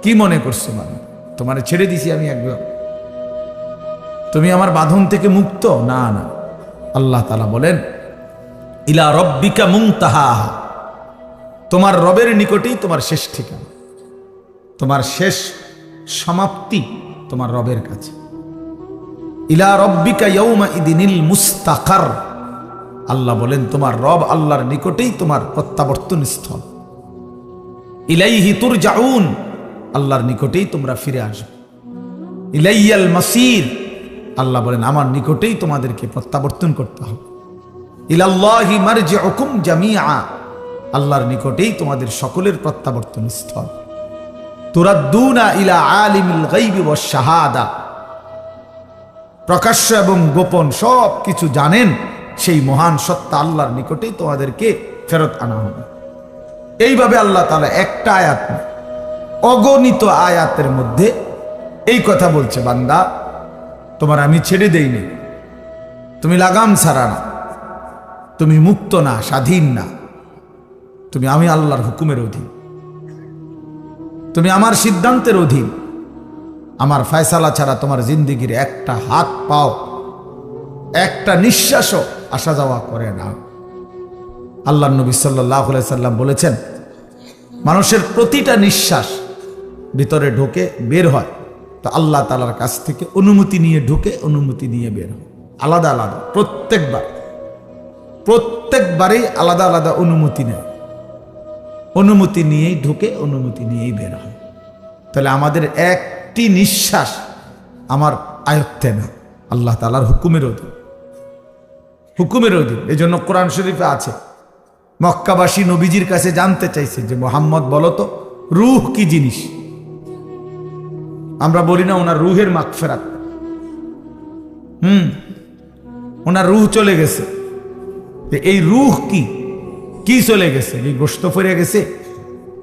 কি মনে করছো মানে তোমারে ছেড়ে দিছি আমি একদম, তুমি আমার বাঁধন থেকে মুক্ত? না না, আল্লাহ তাআলা বলেন ইলা রব্বিকা মুনতাহাহা, তোমার রবের নিকটেই তোমার শেষ ঠিকানা, তোমার শেষ সমাপ্তি তোমার রবের কাছে। ইলা রব্বিকা ইয়াউমা ইদিনিল মুস্তাকার, আল্লাহ বলেন তোমার রব আল্লাহর নিকটেই তোমার প্রত্যাবর্তন স্থল। ইলাইহি তুরজাউন, আল্লাহর নিকটেই তোমরা ফিরে আসবে। ইলাইয়াল মাসির, আল্লাহ বলেন আমার নিকটেই তোমাদেরকে প্রত্যাবর্তন করতে হবে। ইলাল্লাহি মারজিউকুম জামিআ, আল্লাহর নিকটেই তোমাদের সকলের প্রত্যাবর্তন স্থল। তুরাদ্দুনা ইলা আলিমিল গায়বি ওয়াশ শাহাদা, প্রকাশ্য এবং গোপন সব কিছু জানেন সেই মহান সত্তা আল্লাহর নিকটেই তোমাদেরকে ফেরত আনা হবে। এইভাবে আল্লাহ তাআলা একটা আয়াত না, অগণিত আয়াতের মধ্যে এই কথা বলছে, বান্দা তোমার আমি ছেড়ে দেইনি, তুমি লাগাম ছাড়া না, তুমি মুক্ত না, স্বাধীন না, তুমি আমি আল্লাহর হুকুমের অধীন, তুমি আমার সিদ্ধান্তের অধীন। আমার ফয়সালা ছাড়া তোমার জিন্দেগির একটা হাত পাও, একটা নিঃশ্বাসও আসা যাওয়া করে না। আল্লাহর নবী সাল্লাল্লাহু আলাইহি সাল্লাম বলেছেন, মানুষের প্রতিটা নিঃশ্বাস ভিতরে ঢোকে বের হয় তো আল্লাহ তাআলার কাছ থেকে অনুমতি নিয়ে ঢুকে অনুমতি নিয়ে বের হয়, আলাদা আলাদা। প্রত্যেকবারেই আলাদা আলাদা অনুমতি নেয়, অনুমতি নিয়েই ঢুকে অনুমতি নিয়েই বের হয়। তাহলে আমাদের একটি নিঃশ্বাস আমার আয়ত্তে না, আল্লাহ তাআলার হুকুমের অধীন, হুকুমের অধীন। এই জন্য কোরআন শরীফে আছে, মক্কাবাসী নবীজির কাছে জানতে চাইছে যে মুহাম্মদ বলো তো রূহ কি জিনিস। আমরা বলি না ওনার রূহের মাগফিরাত, ওনার রূহ চলে গেছে। এই রূহ কি কি চলে গেছে? এই গোশত পড়ে গেছে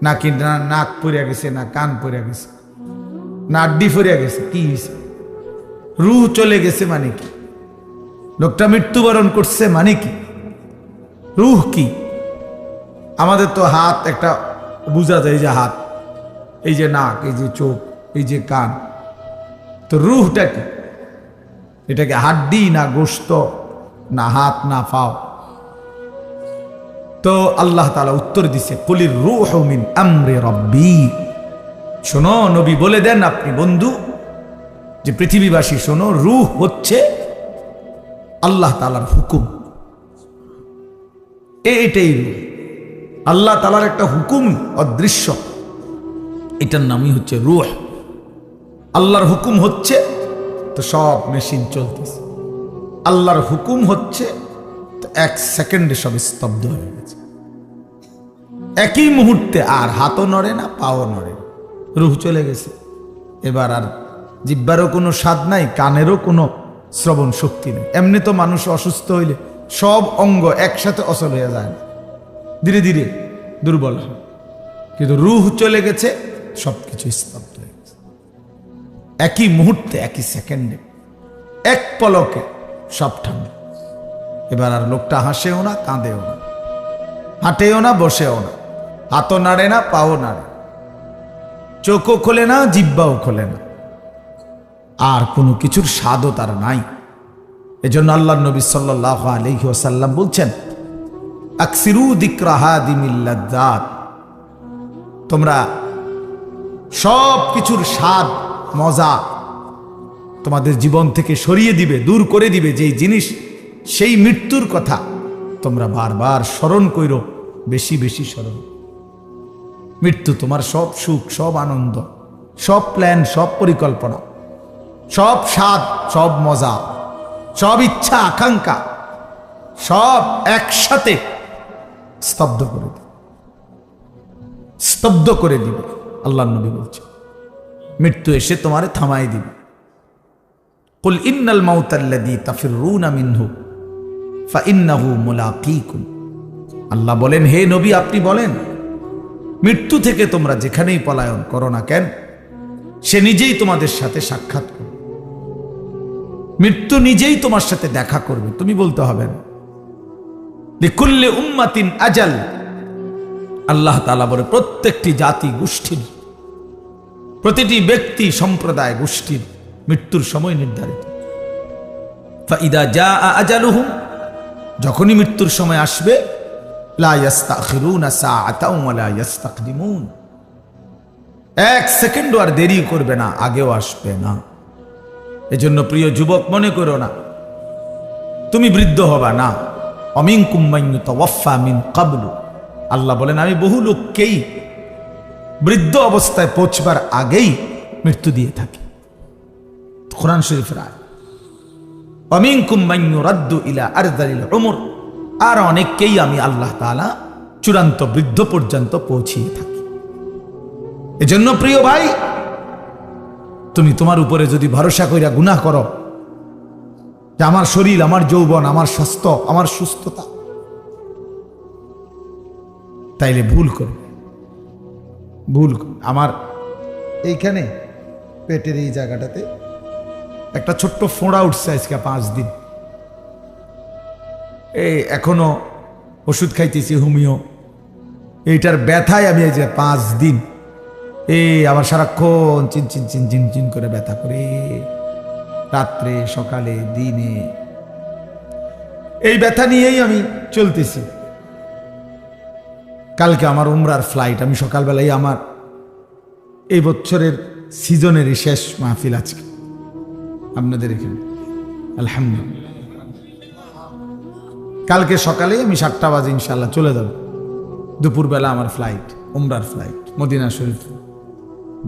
নাকি নাক পড়ে গেছে, না কান পড়ে গেছে, না আড্ডি পড়ে গেছে? কি হয়েছে? রূহ চলে গেছে মানে কি? লোকটা মৃত্যুবরণ করছে মানে কি? রূহ কি? আমাদের তো হাত একটা বোঝা যায়, এই যে হাত, এই যে নাক, এই যে চোখ, এই যে কান, তো রূহটা কি? এটাকে হাড্ডি না গোশত না হাত না পাও? তো আল্লাহ তাআলা উত্তর দিছে, কুলির রূহু মিন আমরি রাব্বি। শোনো নবী বলে দেন আপনি বন্ধু যে পৃথিবীবাসী শোনো, রূহ হচ্ছে আল্লাহ তাআলার হুকুম। এটাই রূহ, আল্লাহ তাআলার একটা হুকুম অদৃশ্য, এটার নামই হচ্ছে রূহ। আল্লাহর হুকুম হচ্ছে তো সব মেশিন চলতেছে, আল্লাহর হুকুম হচ্ছে তো এক সেকেন্ডে সব স্তব্ধ হয়ে গেছে, একই মুহূর্তে। আর হাতও নড়ে না, পাও নড়ে না, রূহ চলে গেছে। এবার আর জিহ্বারও কোনো স্বাদ নাই, কানেরও কোনো শ্রবণ শক্তি নেই। এমনি তো মানুষ অসুস্থ হইলে সব অঙ্গ একসাথে অচল হয়ে যায় না, ধীরে ধীরে দুর্বল হয়, কিন্তু রূহ চলে গেছে, সবকিছু স্তব্ধ হয়ে গেছে একই মুহূর্তে, একই সেকেন্ডে, এক পলকে সব ঠান্ডা। এবার আর লোকটা হাসেও না, কাঁদেও না, হাঁটেও না, বসেও না, হাতও নাড়ে না, পাও নাড়ে, চোখও খোলে না, জিহ্বাও খোলে না, আর কোনো কিছুর স্বাদও তার নাই। এজন্য আল্লাহর নবী সাল্লাল্লাহু আলাইহি ওয়াসাল্লাম বলছেন, আকসিরু যিকরা হাদিমিল লাযযাত, তোমরা সব কিছুর স্বাদ মজা তোমাদের জীবন থেকে সরিয়ে দিবে, দূর করে দিবে যেই জিনিস, সেই মৃত্যুর কথা তোমরা বারবার স্মরণ কইরো, বেশি বেশি স্মরণ। মৃত্যু তোমার সব সুখ, সব আনন্দ, সব প্ল্যান, সব পরিকল্পনা, সব স্বাদ, সব মজা, সব ইচ্ছা আকাঙ্ক্ষা, সব একসাথে স্তব্ধ করে দিবে, স্তব্ধ করে দিবে। আল্লাহর নবী বলছে মৃত্যু এসে তোমারে থামাই দিবে। কুল ইন্নাল মাউতাল্লাযী তাফিররুনা মিনহু ফাইন্নাহু মুলাকীকুম। আল্লাহ বলেন, হে নবী আপনি বলেন, মৃত্যু থেকে তোমরা যেখানেই পলায়ন করো না কেন, সে নিজেই তোমাদের সাথে সাক্ষাৎ করবে, মৃত্যু নিজেই তোমার সাথে দেখা করবে, তুমি বলতে হবে না। লিকুল্লি উম্মাতিন আজাল, আল্লাহ তাআলা বলে প্রত্যেকটি জাতি গোষ্ঠীর প্রতিটি ব্যক্তি, সম্প্রদায়, গোষ্ঠীর মৃত্যুর সময় নির্ধারিত। ফাইদা জাআ আজালুহুম, যখনই মৃত্যুর সময় আসবে, লা ইস্তাখিরুনা সাআতাও ওয়া লা ইস্তাকদিমুন, এক সেকেন্ড আর দেরি করবে না, আগেও আসবে না। এজন্য প্রিয় যুবক, মনে করো না তুমি বৃদ্ধ হবা না। অমিনকুম মান ইউতাওয়াফা মিন ক্বাবলু, আল্লাহ বলেন আমি বহু লোককেই বৃদ্ধ অবস্থায় পৌঁছবার আগেই মৃত্যু দিয়ে থাকি। কোরআন শরীফের আয়াত। অমিনকুম মান ইউরাদ্দু ইলা আরযালিল উমর, আর অনেককেই আমি আল্লাহ তাআলা চূড়ান্ত বৃদ্ধ পর্যন্ত পৌঁছিয়ে থাকি। এজন্য প্রিয় ভাই, তুমি তোমার উপরে যদি ভরসা কইরা গুনাহ করো যে আমার শরীর, আমার যৌবন, আমার স্বাস্থ্য, আমার সুস্থতা, তাইলে ভুল করবে, ভুল করবে। আমার এইখানে পেটের এই জায়গাটাতে একটা ছোট্ট ফোঁড়া উঠছে আজকে 5 দিন। এই এখনো ওষুধ খাইতেছি হোমিও, এইটার ব্যথায় আমি এই যে 5 দিন আবার সারাক্ষণ চিনচিন চিনচিন চিন করে ব্যথা করে, রাত্রে সকালে দিনে এই ব্যথা নিয়েই আমি চলতেছি। কালকে আমার উমরার ফ্লাইট, আমি সকালবেলায় আমার এই বছরের সিজনের শেষ মাহফিল আজকে আপনাদের এখানে, আলহামদুলিল্লাহ। কালকে সকালে আমি 7টা বাজে ইনশাল্লাহ চলে যাব। দুপুরবেলা আমার ফ্লাইট, উমরার ফ্লাইট, মদিনা শরীফ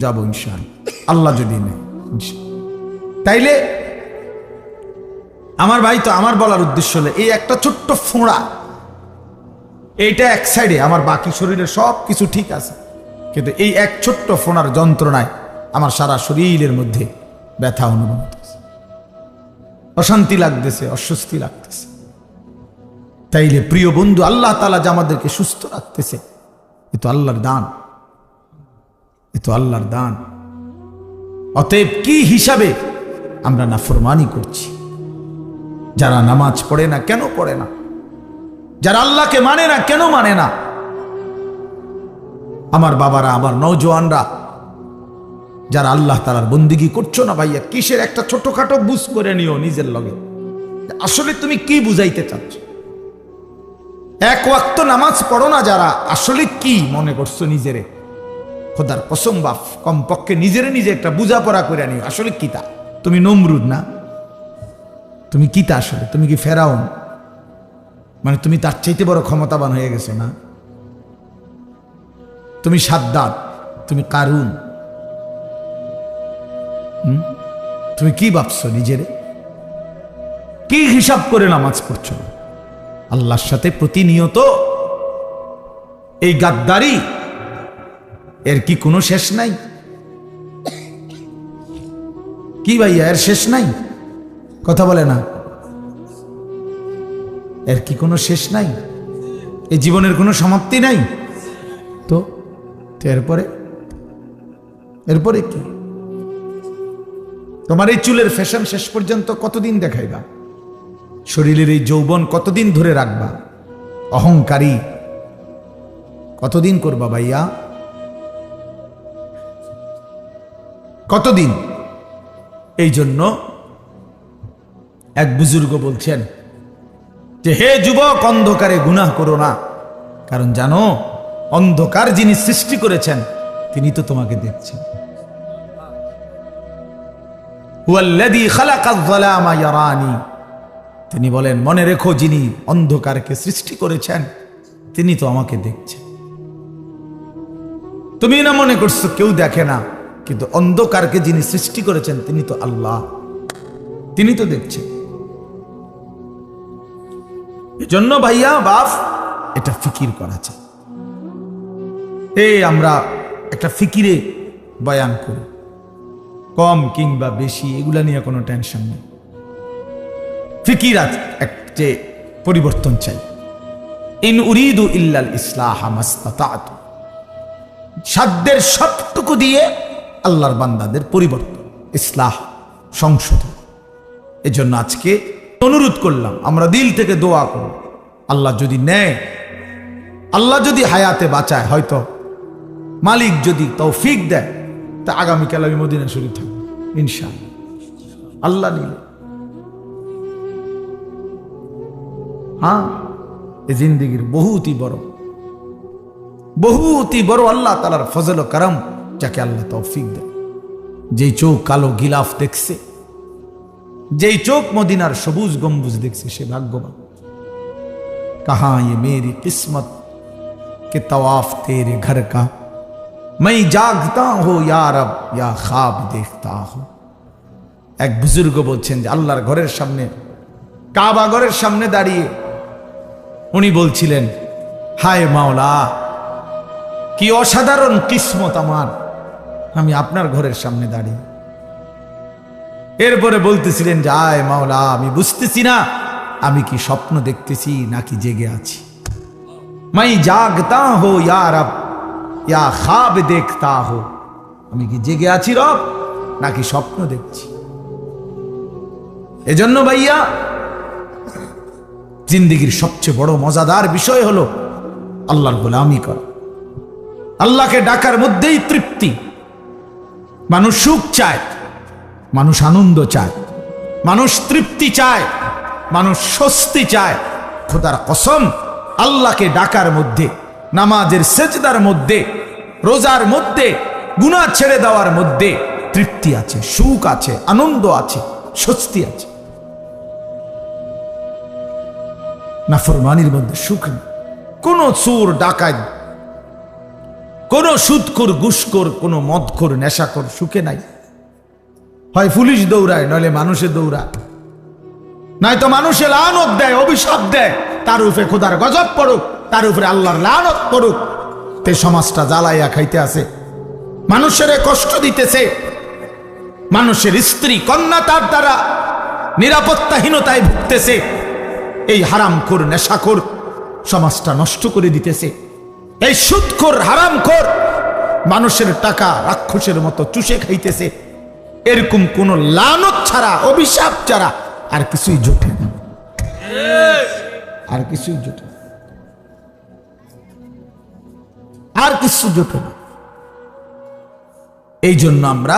যাব ইনশাআল্লাহ, আল্লাহ যদি নেয়। তাইলে আমার ভাই, তো আমার বলার উদ্দেশ্য হলো এই একটা ছোট্ট ফোঁড়া, এইটা এক সাইডে, আমার বাকি শরীরে সব কিছু ঠিক আছে, কিন্তু এই এক ছোট্ট ফোঁড়ার যন্ত্রণায় আমার সারা শরীরের মধ্যে ব্যথা অনুভব হতেছে, অশান্তি লাগতেছে, অস্বস্তি লাগতেছে। তাইলে প্রিয় বন্ধু, আল্লাহ তাআলা যে আমাদেরকে সুস্থ রাখতেছে, এ তো আল্লাহর দান, এ তো আল্লাহর দান। অতএব কি হিসাবে আমরা নাফরমানি করছি? যারা নামাজ পড়ে না কেন পড়ে না? যারা আল্লাহকে মানে না কেন মানে না? আমার বাবারা, আমার নওজোয়ানরা, যারা আল্লাহ তাআলার বন্দেগী করছো না ভাইয়া, কিসের একটা ছোটখাটো বুঝ করে নিও নিজের লগে, আসলে তুমি কি বুঝাইতে চাচ্ছ? এক ওয়াক্ত নামাজ পড়ো না যারা, আসলে কি মনে করছো নিজেরে? খোদার কসম বাপ, কমপক্ষে নিজেরে নিজে একটা বুঝাপড়া করে নিও, আসলে কিতা? তুমি নমরুদ না? তুমি কিতা আসলে? তুমি কি ফেরাউন? মানে তুমি তার চাইতে বড় ক্ষমতাবান হয়ে গেছো না? তুমি সাদ্দাত, তুমি কারুন, তুমি কি ভাবছো নিজেরে? কি হিসাব করে নামাজ পড়ছো? আল্লাহর সাথে প্রতিনিয়ত এই গাদ্দারি, এর কি কোনো শেষ নাই? কি ভাইয়া, এর শেষ নাই? কথা বলে না, এর কি কোনো শেষ নাই? এই জীবনের কোনো সমাপ্তি নাই তো? এরপরে কি? তোমার এই চুলের ফ্যাশন শেষ পর্যন্ত কতদিন দেখাইবা? শরীরের এই যৌবন কতদিন ধরে রাখবা? অহংকারী কতদিন করবা ভাইয়া? কতদিন? এই জন্য এক বুজুর্গ বলছেন যে, হে যুবক, অন্ধকারে গুনাহ করো না, কারণ জানো অন্ধকার যিনি সৃষ্টি করেছেন তিনি তো তোমাকে দেখছেন। হুয়াল্লাযী খালাকায যালামা ইয়ারানি, তিনি বলেন মনে রেখো, যিনি অন্ধকারকে সৃষ্টি করেছেন তিনি তো আমাকে দেখছেন। তুমি না মনে করছো কেউ দেখে না, কিন্তু অন্ধকারকে যিনি সৃষ্টি করেছেন তিনি তো আল্লাহ, তিনি তো দেখছেন। এজন্য ভাইয়া বাপ, এটা ফিকির করা চাই। আমরা একটা ফিকিরে বয়ান করি, কম কিংবা বেশি এগুলা নিয়ে কোনো টেনশন নেই। ফিকির যে পরিবর্তন চাই। ইন উরিদু ইল্লাল ইসলাহা মাসতাতাতু, সাধ্যের সবটুকু দিয়ে আল্লাহর বান্দাদের পরিবর্তন, ইসলাহ, সংশোধন। এজন্য আজকে অনুরোধ করলাম, আমরা দিল থেকে দোয়া করব, আল্লাহ যদি নেয়, আল্লাহ যদি হায়াতে বাঁচায়, হয়তো মালিক যদি তৌফিক দেয়, তা আগামীকাল আমি মদিনা শরীফ থাকবো ইনশাআল্লাহ, আল্লাহ নিলে। হ্যাঁ, এই জিন্দিগির বহুতই বড় আল্লাহ তাআলার ফজল ও করম, যাকে আল্লাহ তৌফিক দেয়। যেই চোখ কালো গিলাফ দেখছে, যেই চোখ মদিনার সবুজ গম্বুজ দেখছে, সে ভাগ্যবান। কাহা ये मेरी किस्मत के तवाफ तेरे घर का, मैं जागता हो या रब या ख्वाब देखता हो। এক বুজুর্গ বলছেন যে আল্লাহর ঘরের সামনে, কাবা ঘরের সামনে দাঁড়িয়ে উনি বলছিলেন, হায় মাওলা, কি অসাধারণ কিসমত আমার, আমি আপনার ঘরের সামনে দাঁড়িয়ে। এরপরে বলতেছিলেন যে আয় মাওলা, আমি বুঝতেছি না আমি কি স্বপ্ন দেখতেছি নাকি জেগে আছি। মাই জাগতা হো ইয়া রব ইয়া খ্বাব দেখতা হো, আমি কি জেগে আছি রব নাকি স্বপ্ন দেখছি। এজন্য ভাইয়া, জিন্দেগির সবচেয়ে বড় মজাদার বিষয় হলো আল্লাহর গোলামি করা। আল্লাহকে ডাকার মধ্যেই তৃপ্তি। মানুষ সুখ চায়, মানুষ আনন্দ চায়, মানুষ তৃপ্তি চায়, মানুষ স্বস্তি চায়। খোদার কসম, আল্লাহকে ডাকার মধ্যে, নামাজের সেজদার মধ্যে, রোজার মধ্যে, গুনাহ ছেড়ে দেওয়ার মধ্যে তৃপ্তি আছে, সুখ আছে, আনন্দ আছে, স্বস্তি আছে। নাফরমানির মধ্যে সুখ নেই। কোন চোর ডাকাত, কোন সুদখোর, ঘুষখোর, কোন মদখোর, নেশাখোর সুখে নাই। হয় পুলিশ দৌড়ায়, নইলে মানুষে দৌড়ায়, নয়তো মানুষে লানত দেয়, অভিশাপ দেয়, তার উপরে খোদার গজব পড়ুক, তার উপরে আল্লাহর লানত পড়ুক। তে সমাজটা জ্বালাইয়া খাইতে আছে, মানুষের কষ্ট দিতেছে, মানুষের স্ত্রী কন্যা তার দ্বারা নিরাপত্তাহীনতায় ভুগতেছে। এই হারামখোর, নেশাখোর সমাজটা নষ্ট করে দিতেছে। এই সুদখোর, হারামখোর মানুষের টাকা রাক্ষসের মতো চুষে খাইতেছে। এরকম কোন লানত ছাড়া, অভিশাপ ছাড়া আর কিছুই জোটে না, আর কিছুই জোটে না, আর কিছু জোটে না। এই জন্য আমরা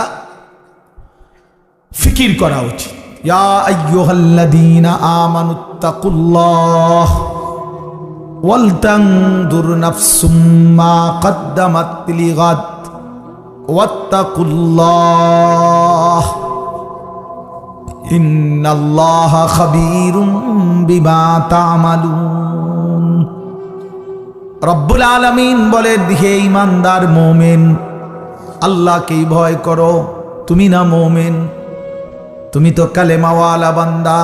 ফিকির করা উচিত। ইয়া আইয়ুহাল্লাযীনা আমানুত্তাকুল্লাহ ওয়াল তানজুর নাফসুম মা কদ্দামাত লিগাদ ওয়াত্তাকুল্লাহ ইন্নাল্লাহা খাবীরুম বিমা তা'মালুন। রব্বুল আলামিন বলেন, হে ঈমানদার মুমিন, আল্লাহকেই ভয় করো। তুমি না মুমিন, তুমি তো কালেমাওয়ালা বান্দা,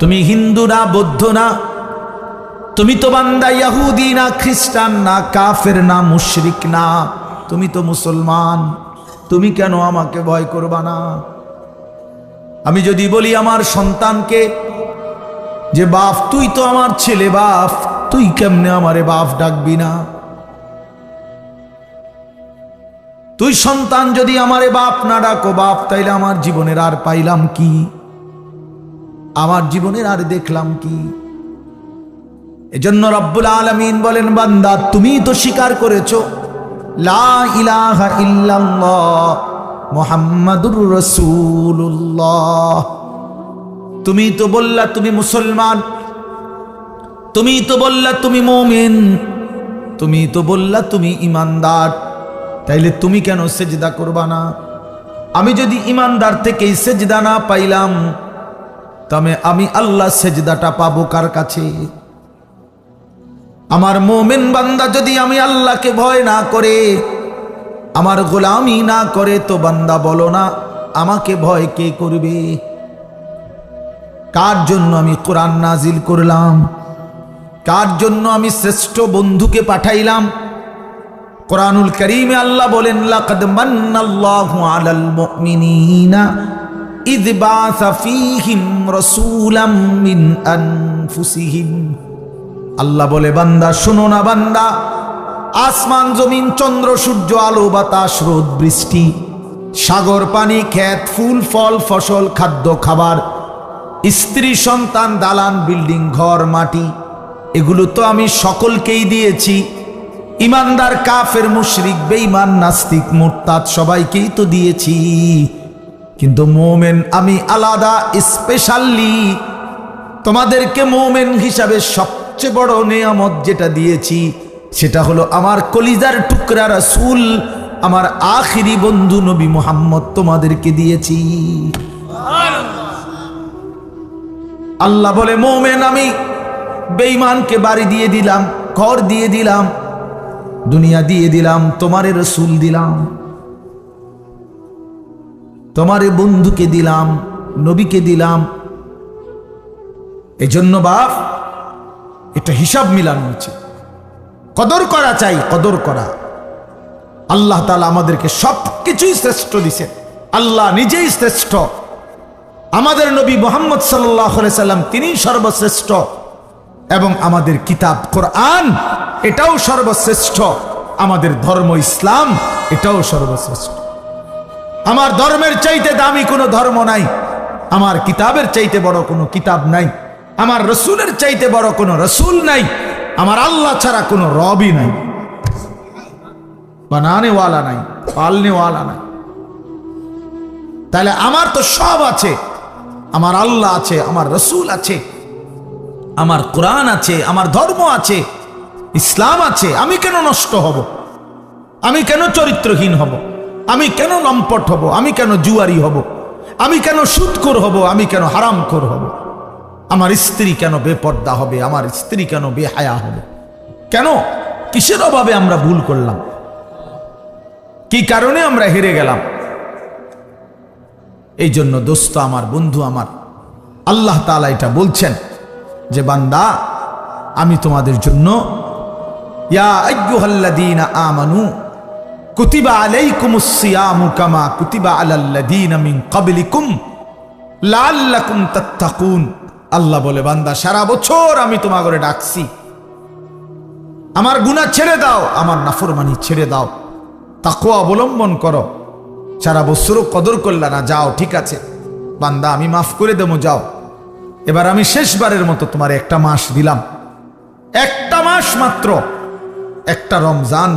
তুমি হিন্দু না, বৌদ্ধ না, তুমি তো বান্দা ইহুদি না, খ্রিস্টান না, কাফের না, মুশরিক না, তুমি তো মুসলমান। তুমি কেন আমাকে ভয় করবা না? আমি যদি বলি আমার সন্তানকে যে বাপ, তুই তো আমার ছেলে বাপ, তুই কেমনে আমারে বাপ ডাকবি না? তুই সন্তান যদি আমারে বাপ না ডাকো বাপ, তাইলে আমার জীবনের আর পাইলাম কি? আমার জীবনের আর দেখলাম কি? এজন্য রব্বুল আলামিন বলেন, বান্দা তুমি তো স্বীকার করেছো লা ইলাহা ইল্লাল্লাহ মুহাম্মাদুর রাসূলুল্লাহ। তুমি তো বললা তুমি মুসলমান, তুমি তো বললা তুমি মুমিন, তুমি তো বললা তুমি ঈমানদার, তাইলে তুমি কেন সেজদা করবা না? আমি যদি ঈমানদার থেকেই সেজদা না পাইলাম, তবে আমি আল্লাহ সেজদাটা পাবো কার কাছে? আমার মুমিন বান্দা যদি আমি আল্লাহকে ভয় না করে, আমার গোলামি না করে, তো বান্দা বলো না আমাকে ভয় কে করবে? কার জন্য আমি কোরআন নাজিল করলাম? কার জন্য আমি শ্রেষ্ঠ বন্ধুকে পাঠাইলাম? কোরআনুল কারীমে আল্লাহ বলেন, লাকাদ মান্নাল্লাহু আলাল মুমিনিনা ইয বাআসা ফীহিম রাসূলাম মিন আনফুসিহিম। আল্লাহ বলে, বান্দা শোনো না বান্দা, আসমান জমিন, চন্দ্র সূর্য, আলো বাতাস, রোদ বৃষ্টি, সাগর পানি, ক্ষেত ফুল ফল, ফসল, খাদ্য খাবার, স্ত্রী সন্তান, দালান বিল্ডিং, ঘর মাটি, এগুলো তো আমি সকলকেই দিয়েছি। ইমানদার, কাফের, মুশরিক, বেঈমান, নাস্তিক, মুরতাদ সবাইকেই তো দিয়েছি, কিন্তু মোমেন আমি আলাদা, স্পেশালি তোমাদেরকে মোমেন হিসাবে সবচেয়ে বড় নেয়ামত যেটা দিয়েছি সেটা হলো আমার কলিজার টুকরা রাসূল, আমার আখিরি বন্ধু নবী মুহাম্মদ তোমাদেরকে দিয়েছি। আল্লাহ বলে মোমেন আমি, বেঈমানকে বাড়ি দিয়ে দিলাম, ঘর দিয়ে দিলাম, দুনিয়া দিয়ে দিলাম, তোমারে রাসূল দিলাম, তোমারে বন্ধুকে দিলাম, নবীকে দিলাম। এই জন্য বাপ এটা হিসাব মিলানো উচিত, কদর করা চাই, কদর করা। আল্লাহ তাআলা আমাদেরকে সবকিছুই শ্রেষ্ঠ দিয়েছেন, আল্লাহ নিজেই শ্রেষ্ঠ, আমাদের নবী মুহাম্মদ সাল্লাল্লাহু আলাইহি সাল্লাম তিনি সর্বশ্রেষ্ঠ, এবং আমাদের কিতাব কোরআন এটাও সর্বশ্রেষ্ঠ, আমাদের ধর্ম ইসলাম এটাও সর্বশ্রেষ্ঠ। আমার ধর্মের চাইতে দামি কোনো ধর্ম নাই, আমার কিতাবের চাইতে বড় কোনো কিতাব নাই, আমার রসুলের চাইতে বড় কোনো রসুল নাই, আমার আল্লাহ ছাড়া কোনো রবই নাই, বানানেওয়ালা নাই, পালনেওয়ালা নাই। তাহলে আমার তো সব আছে, আমার আল্লাহ আছে, আমার রসুল আছে, আমার কোরআন আছে, আমার ধর্ম আছে, ইসলাম আছে। আমি কেন নষ্ট হব? আমি কেন চরিত্রহীন হব? আমি কেন লম্পট হব? আমি কেন জুয়ারি হব? আমি কেন সুদখোর হব? আমি কেন হারামখোর হব? আমার স্ত্রী কেন বেপর্দা হবে? আমার স্ত্রী কেন বেহায়া হবে? কেন? কিসের অভাবে আমরা ভুল করলাম? কি কারণে আমরা হেরে গেলাম? এই জন্য দোস্ত আমার, বন্ধু আমার, আল্লাহ তাআলা এটা বলছেন যে বান্দা আমি তোমাদের জন্য ইয়া আইয়ুহাল্লাযীনা আমানু কুতিবা আলাইকুমুস সিয়ামু কামা কুতিবা আলাল্লাযীনা মিন ক্বাবলিকুম লাআল্লাকুম তাত্তাকুন। আল্লাহ বলে বান্দা সারা বছর আমি তোমাকে ডাকছি, আমার গুনাহ ছেড়ে দাও, আমার নাফরমানি ছেড়ে দাও, তাকওয়া অবলম্বন করো। সারা বছরও কদর করলা না, যাও ঠিক আছে বান্দা আমি মাফ করে দেবো, যাও এবার আমি শেষবারের মতো তোমার একটা মাস দিলাম, একটা মাস মাত্র, একটা রমজান,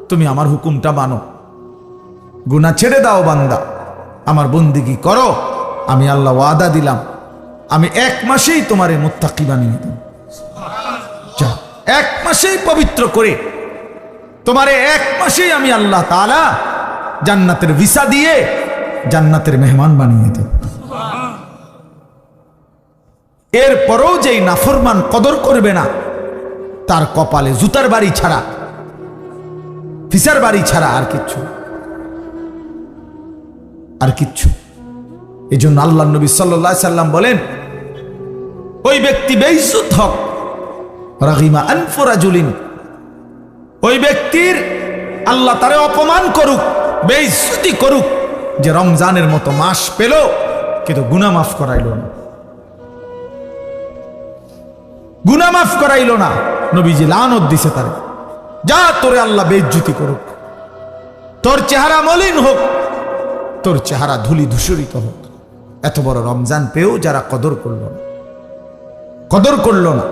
তুমি আমার হুকুমটা মানো, গুনাহ ছেড়ে দাও বান্দা, আমার বন্দেগী করো। আমি আল্লাহ ওয়াদা দিলাম আমি এক মাসেই তোমারে মুত্তাকি বানিয়ে দেব, যাও এক মাসেই পবিত্র করে তোমারে এক মাসেই আমি আল্লাহ তাআলা জান্নাতের ভিসা দিয়ে জান্নাতের মেহমান বানিয়ে দেব। এরপরও যেই নাফরমান কদর করবে না তার কপালে জুতার বাড়ি ছাড়া, ভিসার বাড়ি ছাড়া আর কিচ্ছু, আর কিচ্ছু। এই জন্য আল্লাহ নবী সাল্লাল্লাহু আলাইহি সাল্লাম বলেন ওই ব্যক্তি বেইজ্জত হক রাগিমা আনফু রাজুলিন, ওই ব্যক্তির আল্লাহ তারে অপমান করুক, বেইজ্জতি করুক, যে রমজানের মতো মাস পেল কিন্তু গুনাহ মাফ করাইল না, গুনাহ মাফ করাইল না। নবীজি লানত দিছে তারে, যা তোরে আল্লাহ বেইজ্জতি করুক, তোর চেহারা মলিন হোক, তোর চেহারা ধুলি ধূসরিত হোক। এত বড় রমজান পেয়েও যারা কদর করল না, কদর করল না।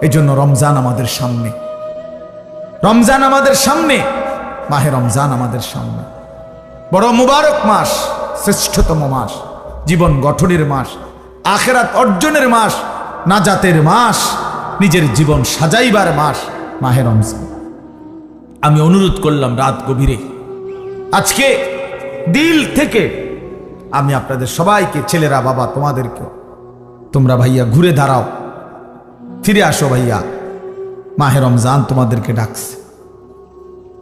এই জন্য রমজান আমাদের সামনে, রমজান আমাদের সামনে, মাহে রমজান আমাদের সামনে। বড় মুবারক মাস, শ্রেষ্ঠতম মাস, জীবন গঠনের মাস, আখিরাত অর্জনের মাস, নাজাতের মাস, নিজের জীবন সাজাইবার মাস, মাহে রমজান। আমি অনুরোধ করলাম রাত গভীরে, আজকে দিল থেকে আমি আপনাদের সবাইকে, ছেলেরা বাবা তোমাদেরকে, তোমরা ভাইয়া ঘুরে দাঁড়াও, ফিরে আসো ভাইয়া, মাহে রমজান তোমাদেরকে ডাকছে।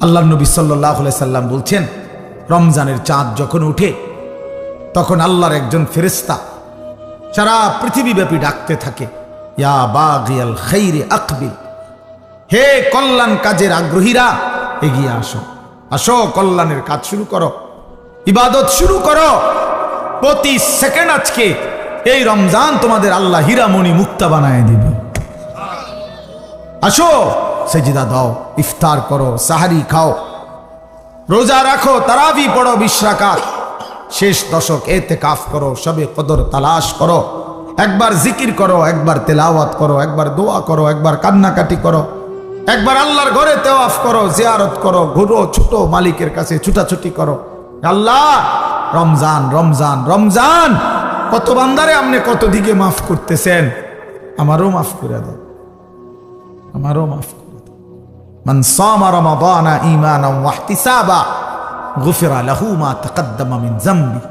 আল্লাহ নবী সাল্লাল্লাহু আলাইহি সাল্লাম বলছেন রমজানের চাঁদ যখন উঠে তখন আল্লাহর একজন ফেরেশতা সারা পৃথিবীব্যাপী ডাকতে থাকে, ইয়া বাগিয়াল খাইরে আকবিল, হে কল্যাণ কাজের আগ্রহীরা এগিয়ে আসো, আসো কল্যাণের কাজ শুরু করো, ইবাদত শুরু করো। প্রতি সেকেন্ড আজকে এই রমজান তোমাদের আল্লাহ হীরামণি মুক্তা বানায় দিবে। আসো সেজদা দাও, ইফতার করো, সাহারি খাও, রোজা রাখো, তারাবি পড়ো 20 রাকাত, শেষ দশক ইতিকাফ করো, শবে কদর তালাশ করো, একবার জিকির করো, একবার তেলাওয়াত করো, একবার দোয়া করো, একবার কান্নাকাটি করো, একবার আল্লাহর ঘরে তাওয়াফ করো, জিয়ারত করো, ঘুরো, ছোট মালিকের কাছে ছুটাছুটি করো। আল্লাহ, রমজান রমজান রমজান, কত বান্দারে আপনি কত দিকে মাফ করতেছেন, আমারও মাফ করে দাও, আমারও মাফ করে দাও। মান সামা রমাদানা ঈমানান ওয়া ইহতিসাবা গুফিরা লাহু মা তাকদ্দামা মিন যামবি।